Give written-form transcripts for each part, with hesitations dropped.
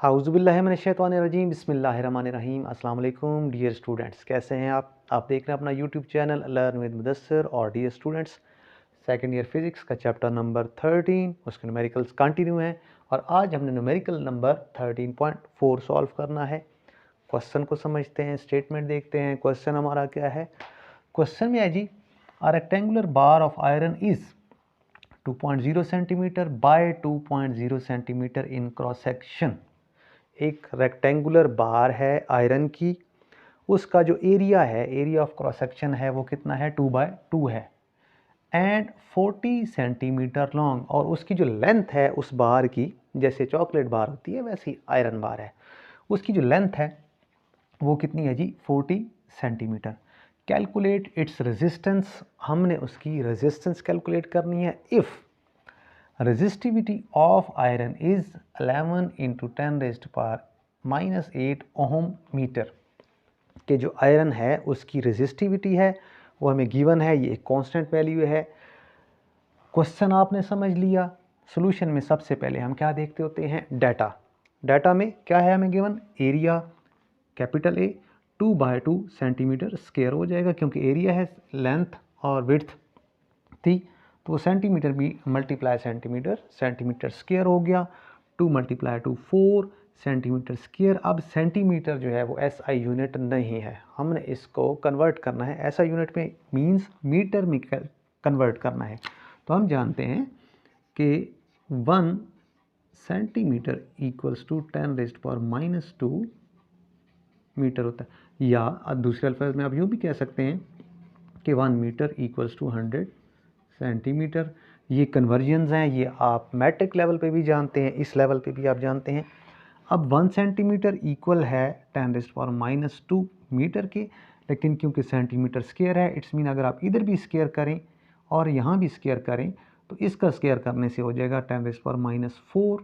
हाउज़ुबिल्लाहिमिनश्शैतानिर्रजीम बिस्मिल्लाहिर्रहमानिर्रहीम। अस्सलाम वालेकुम डियर स्टूडेंट्स, कैसे हैं आप देख रहे हैं अपना YouTube channel learn with Mudassir. और dear students, second year physics का चैप्टर नंबर 13 उसके न्यूमेरिकल्स कंटिन्यू हैं और आज हमने न्यूमेरिकल नंबर 13.4 सॉल्व करना है। क्वेश्चन को समझते हैं, स्टेटमेंट देखते हैं। क्वेश्चन हमारा क्या है? क्वेश्चन में है जी, a rectangular bar of iron is 2.0 centimetre by 2.0 centimetre in cross section. एक रेक्टेंगुलर बार है आयरन की, उसका जो एरिया है, एरिया ऑफ क्रॉस सेक्शन है, वो कितना है? 2/2 है एंड 40 सेंटीमीटर लॉन्ग। और उसकी जो लेंथ है उस बार की, जैसे चॉकलेट बार होती है वैसी आयरन बार है, उसकी जो लेंथ है वो कितनी है जी? 40 सेंटीमीटर। कैलकुलेट इट्स रेजिस्टेंस, हमने उसकी रेजिस्टेंस कैलकुलेट करनी है। If resistivity of iron is 11 into 10 raised power -8 ohm metre के जो आयरन है उसकी रेजिस्टिविटी है वो हमें गिवन है, ये एक कांस्टेंट वैल्यू है। क्वेश्चन आपने समझ लिया। सॉल्यूशन में सबसे पहले हम क्या देखते होते हैं? डाटा में क्या है हमें given? Area capital A 2/2 centimetre square हो जाएगा, क्योंकि एरिया है, लेंथ और विड्थ थी, तो सेंटीमीटर भी मल्टीप्लाई सेंटीमीटर स्क्वायर हो गया। 2 × 2 4 सेंटीमीटर स्क्वायर। अब सेंटीमीटर जो है वो SI यूनिट नहीं है, हमने इसको कन्वर्ट करना है। SI यूनिट में मींस मीटर में कन्वर्ट करना है। तो हम जानते हैं कि 1 सेंटीमीटर इक्वल्स टू 10⁻⁻² मीटर होता है। या दूसरे अल्फाज में आप यूँ भी कह सकते हैं कि 1 मीटर इक्वल्स टू 100 सेंटीमीटर। ये कन्वर्जन्स हैं, ये आप मैट्रिक लेवल पे भी जानते हैं, इस लेवल पे भी आप जानते हैं। अब 1 सेंटीमीटर इक्वल है 10⁻² मीटर के, लेकिन क्योंकि सेंटीमीटर स्क्वायर है, इट्स मीन अगर आप इधर भी स्क्वायर करें और यहाँ भी स्क्वायर करें तो इसका स्क्वायर करने से हो जाएगा 10⁻⁴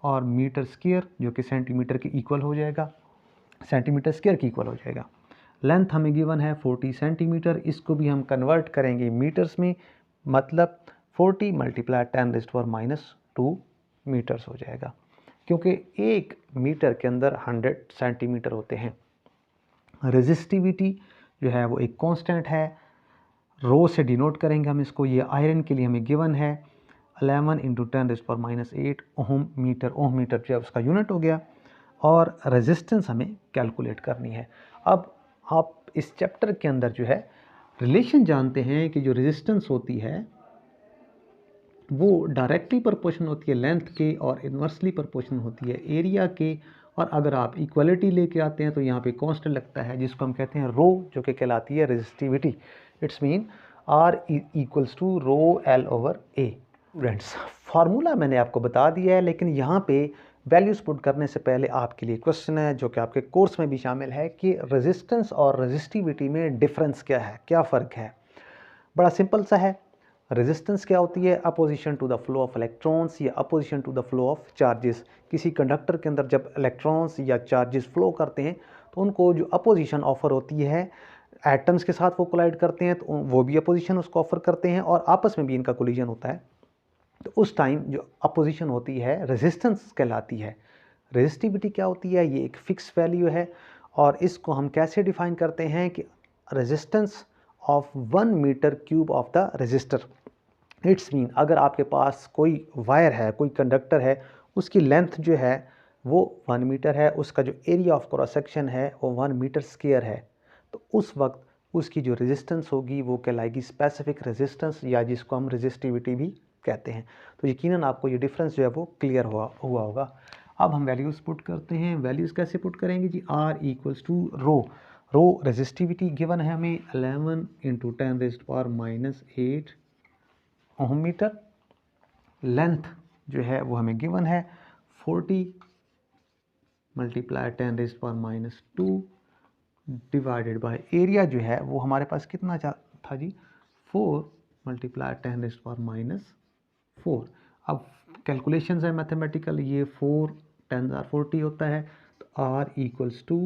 और मीटर स्क्वायर जो कि सेंटीमीटर के इक्वल हो जाएगा, सेंटीमीटर स्क्वायर के इक्वल हो जाएगा। लेंथ हमें गिवन है 40 सेंटीमीटर, इसको भी हम कन्वर्ट करेंगे मीटर्स में, मतलब 40 × 10⁻² मीटर्स हो जाएगा, क्योंकि एक मीटर के अंदर 100 सेंटीमीटर होते हैं। रेजिस्टिविटी जो है वो एक कांस्टेंट है, रो से डिनोट करेंगे हम इसको। ये आयरन के लिए हमें गिवन है 11 × 10⁻⁸ ओहम मीटर। ओहम मीटर जो है उसका यूनिट हो गया। और रेजिस्टेंस हमें कैलकुलेट करनी है। अब आप इस चैप्टर के अंदर जो है रिलेशन जानते हैं कि जो रेजिस्टेंस होती है वो डायरेक्टली प्रोपोर्शनल होती है लेंथ के और इन्वर्सली प्रोपोर्शनल होती है एरिया के। और अगर आप इक्वलिटी लेके आते हैं तो यहाँ पे कांस्टेंट लगता है, जिसको हम कहते हैं रो, जो कि कहलाती है resistivity. It's mean R equals to ρL/A। Students, formula मैंने आपको बता दिया है, लेकिन यहाँ पे वैल्यूज़ पुट करने से पहले आपके लिए क्वेश्चन है जो कि आपके कोर्स में भी शामिल है कि रेजिस्टेंस और रेजिस्टिविटी में डिफरेंस क्या है, क्या फ़र्क है। बड़ा सिंपल सा है। रेजिस्टेंस क्या होती है? Opposition to the flow of electrons या opposition to the flow of charges. किसी कंडक्टर के अंदर जब इलेक्ट्रॉन्स या चार्जेस फ्लो करते हैं तो उनको जो अपोजिशन ऑफर होती है, एटम्स के साथ वो कोलाइड करते हैं तो वो भी अपोजिशन उसको ऑफर करते हैं और आपस में भी इनका कोलिजन होता है, तो उस टाइम जो अपोजिशन होती है रेजिस्टेंस कहलाती है। रेजिस्टिविटी क्या होती है? ये एक फिक्स वैल्यू है और इसको हम कैसे डिफाइन करते हैं कि resistance of 1 metre cube of the resistor. It's mean अगर आपके पास कोई वायर है, कोई कंडक्टर है, उसकी लेंथ जो है वो 1 मीटर है, उसका जो एरिया ऑफ क्रॉस सेक्शन है वो 1 मीटर स्क्वायर है, तो उस वक्त उसकी जो रेजिस्टेंस होगी वो कहलाएगी स्पेसिफिक रेजिस्टेंस, या जिसको हम रेजिस्टिविटी भी कहते हैं। तो यकीनन आपको ये डिफरेंस जो है वो क्लियर हुआ होगा। अब हम वैल्यूज़ पुट करते हैं। वैल्यूज़ कैसे पुट करेंगे जी? R equals to rho resistivity given है हमें 11 × 10⁻⁸ ओहम मीटर। लेंथ जो है वो हमें गिवन है 40 × 10⁻² डिवाइडेड बाय एरिया जो है वो हमारे पास कितना था जी? 4 × 10⁻⁴। अब कैलकुलेशंस है मैथमेटिकल, ये 4 10 40 होता है, तो R इक्वल्स टू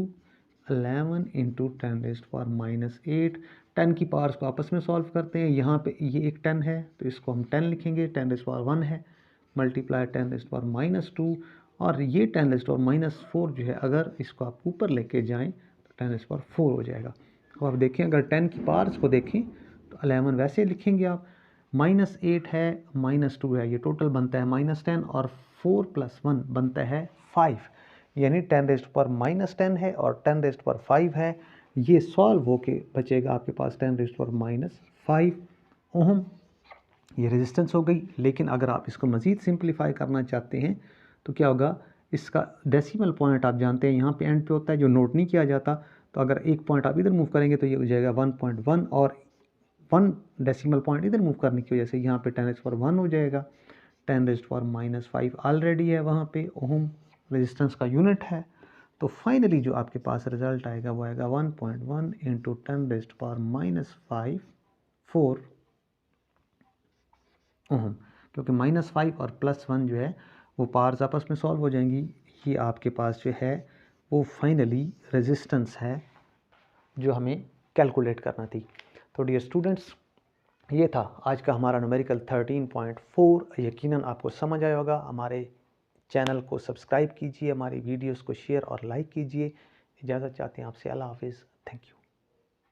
11 × 10⁻⁸। 10 की पावर्स को आपस में सॉल्व करते हैं। यहाँ पे ये एक 10 है तो इसको हम 10 लिखेंगे, 10⁻1 है, मल्टीप्लाई 10⁻², और ये 10⁻⁻4 जो है अगर इसको आप ऊपर लेके जाएं तो 10⁻4 हो जाएगा। अब आप देखें अगर 10 की पावर्स को देखें तो 11 वैसे लिखेंगे आप, -8 है, -2 है, ये टोटल बनता है -10 और 4 + 1 बनता है 5, यानी 10⁻10 है और 10⁵ है। ये सॉल्व होके बचेगा आपके पास 10⁻5 ओम। ये रेजिस्टेंस हो गई। लेकिन अगर आप इसको मज़ीद सिंप्लीफाई करना चाहते हैं तो क्या होगा, इसका डेसिमल पॉइंट आप जानते हैं यहाँ पे एंड पे होता है जो नोट नहीं किया जाता। तो अगर एक पॉइंट आप इधर मूव करेंगे तो ये हो जाएगा 1.1 और 1 डेसिमल पॉइंट इधर मूव करने की वजह से यहाँ पे 10⁻1 हो जाएगा। 10⁻5 ऑलरेडी है वहाँ पे, ओम रेजिस्टेंस का यूनिट है। तो फाइनली जो आपके पास रिजल्ट आएगा वो आएगा 1.1 × 10⁻5 4 ओम, क्योंकि -5 और +1 जो है वो पावर्स आपस में सॉल्व हो जाएंगी। ये आपके पास जो है वो फाइनली रेजिस्टेंस है जो हमें कैलकुलेट करना थी। तो डियर स्टूडेंट्स, ये था आज का हमारा न्यूमेरिकल 13.4। यकीनन आपको समझ आया होगा। हमारे चैनल को सब्सक्राइब कीजिए, हमारी वीडियोस को शेयर और लाइक कीजिए। इजाज़त चाहते हैं आपसे। अल्लाह हाफिज़। Thank you.